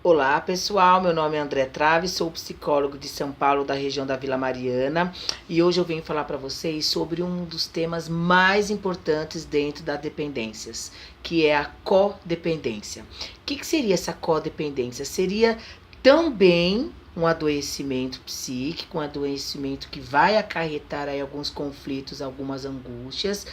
Olá pessoal, meu nome é André Traves, sou psicólogo de São Paulo, da região da Vila Mariana, e hoje eu venho falar para vocês sobre um dos temas mais importantes dentro das dependências, que é a codependência. O que seria essa codependência? Seria também um adoecimento psíquico, um adoecimento que vai acarretar aí alguns conflitos, algumas angústias,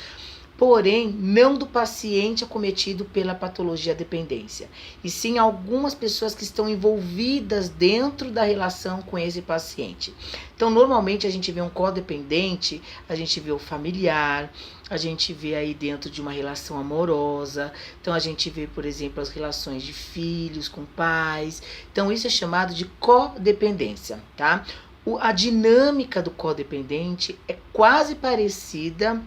porém não do paciente acometido pela patologia dependência, e sim algumas pessoas que estão envolvidas dentro da relação com esse paciente. Então, normalmente a gente vê um codependente, a gente vê o familiar, a gente vê aí dentro de uma relação amorosa, então a gente vê, por exemplo, as relações de filhos com pais, então isso é chamado de codependência, tá? A dinâmica do codependente é quase parecida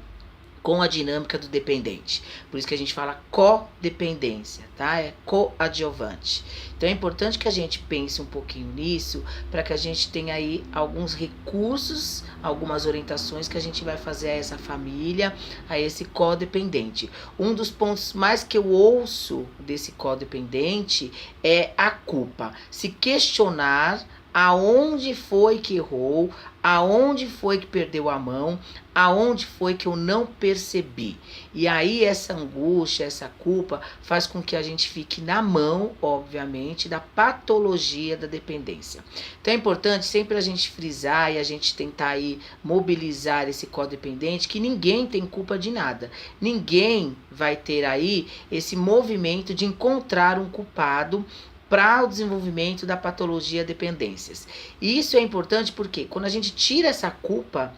com a dinâmica do dependente. Por isso que a gente fala codependência, tá? É coadjuvante. Então é importante que a gente pense um pouquinho nisso, para que a gente tenha aí alguns recursos, algumas orientações que a gente vai fazer a essa família, a esse codependente. Um dos pontos mais que eu ouço desse codependente é a culpa. Se questionar aonde foi que errou, aonde foi que perdeu a mão, aonde foi que eu não percebi. E aí essa angústia, essa culpa faz com que a gente fique na mão, obviamente, da patologia da dependência. Então é importante sempre a gente frisar e a gente tentar aí mobilizar esse codependente, que ninguém tem culpa de nada. Ninguém vai ter aí esse movimento de encontrar um culpado para o desenvolvimento da patologia dependências. E isso é importante porque quando a gente tira essa culpa,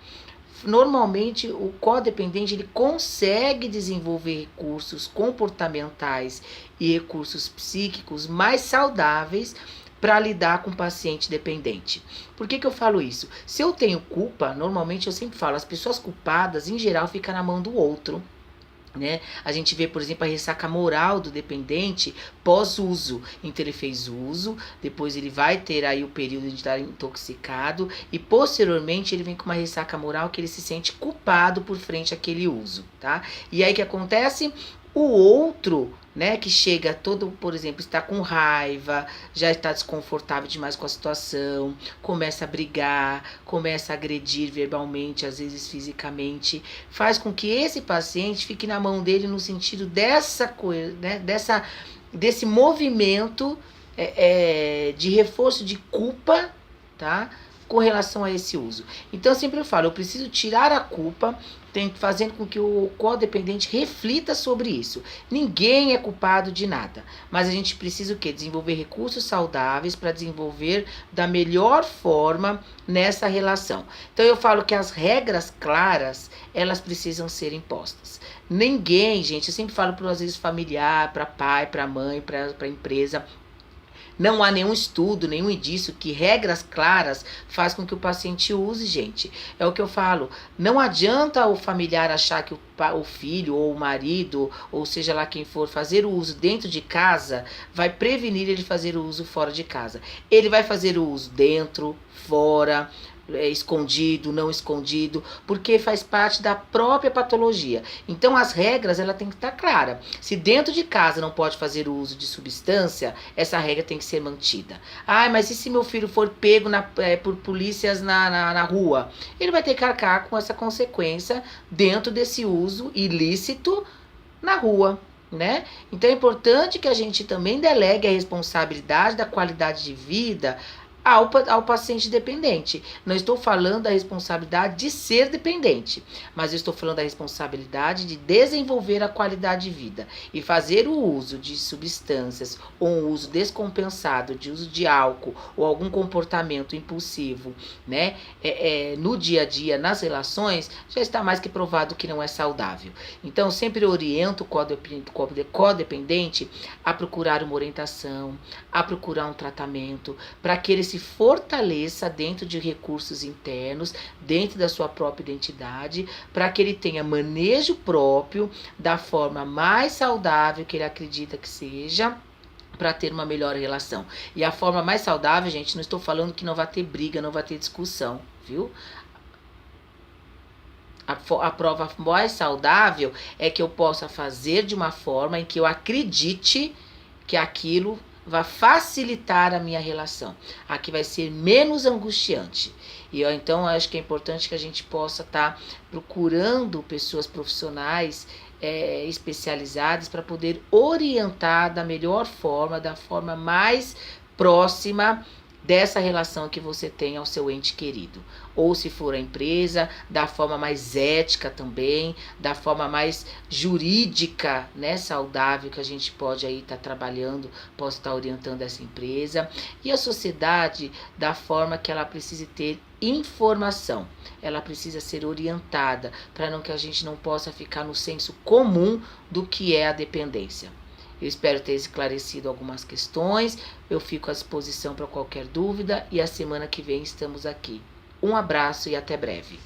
normalmente o codependente ele consegue desenvolver recursos comportamentais e recursos psíquicos mais saudáveis para lidar com o paciente dependente. Por que eu falo isso? Se eu tenho culpa, normalmente eu sempre falo, as pessoas culpadas em geral ficam na mão do outro. Né? A gente vê, por exemplo, a ressaca moral do dependente pós-uso. Então ele fez uso, depois ele vai ter aí o período de estar intoxicado e posteriormente ele vem com uma ressaca moral que ele se sente culpado por frente àquele uso, tá? E aí o que acontece? O outro, né, que chega todo, por exemplo, está com raiva, já está desconfortável demais com a situação, começa a brigar, começa a agredir verbalmente, às vezes fisicamente, faz com que esse paciente fique na mão dele no sentido dessa coisa, né, desse movimento de reforço de culpa, tá? Com relação a esse uso. Então, eu sempre falo, eu preciso tirar a culpa, fazendo com que o codependente reflita sobre isso. Ninguém é culpado de nada, mas a gente precisa o quê? Desenvolver recursos saudáveis para desenvolver da melhor forma nessa relação. Então, eu falo que as regras claras, elas precisam ser impostas. Ninguém, gente, eu sempre falo para às vezes familiar, para pai, para mãe, para empresa, não há nenhum estudo, nenhum indício que regras claras faz com que o paciente use, gente. É o que eu falo. Não adianta o familiar achar que o filho ou o marido, ou seja lá quem for, fazer o uso dentro de casa, vai prevenir ele fazer o uso fora de casa. Ele vai fazer o uso dentro, fora, escondido, não escondido, porque faz parte da própria patologia. Então as regras ela tem que estar clara. Se dentro de casa não pode fazer o uso de substância, essa regra tem que ser mantida. Ah, mas e se meu filho for pego por polícias na rua? Ele vai ter que arcar com essa consequência dentro desse uso ilícito na rua. Né? Então é importante que a gente também delegue a responsabilidade da qualidade de vida ao paciente dependente. Não estou falando da responsabilidade de ser dependente, mas eu estou falando da responsabilidade de desenvolver a qualidade de vida e fazer o uso de substâncias ou um uso descompensado de uso de álcool ou algum comportamento impulsivo, né? No dia a dia, nas relações, já está mais que provado que não é saudável. Então, sempre oriento o codependente a procurar uma orientação, a procurar um tratamento, para que ele se fortaleça dentro de recursos internos, dentro da sua própria identidade, para que ele tenha manejo próprio da forma mais saudável que ele acredita que seja, para ter uma melhor relação. E a forma mais saudável, gente, não estou falando que não vai ter briga, não vai ter discussão, viu? A prova mais saudável é que eu possa fazer de uma forma em que eu acredite que aquilo vai facilitar a minha relação, a que vai ser menos angustiante. E então eu acho que é importante que a gente possa estar procurando pessoas profissionais especializadas para poder orientar da melhor forma, da forma mais próxima dessa relação que você tem ao seu ente querido. Ou se for a empresa, da forma mais ética também, da forma mais jurídica, né, saudável, que a gente pode aí estar trabalhando, posso estar orientando essa empresa. E a sociedade, da forma que ela precise ter informação, ela precisa ser orientada, para não que a gente não possa ficar no senso comum do que é a dependência. Eu espero ter esclarecido algumas questões, eu fico à disposição para qualquer dúvida e a semana que vem estamos aqui. Um abraço e até breve.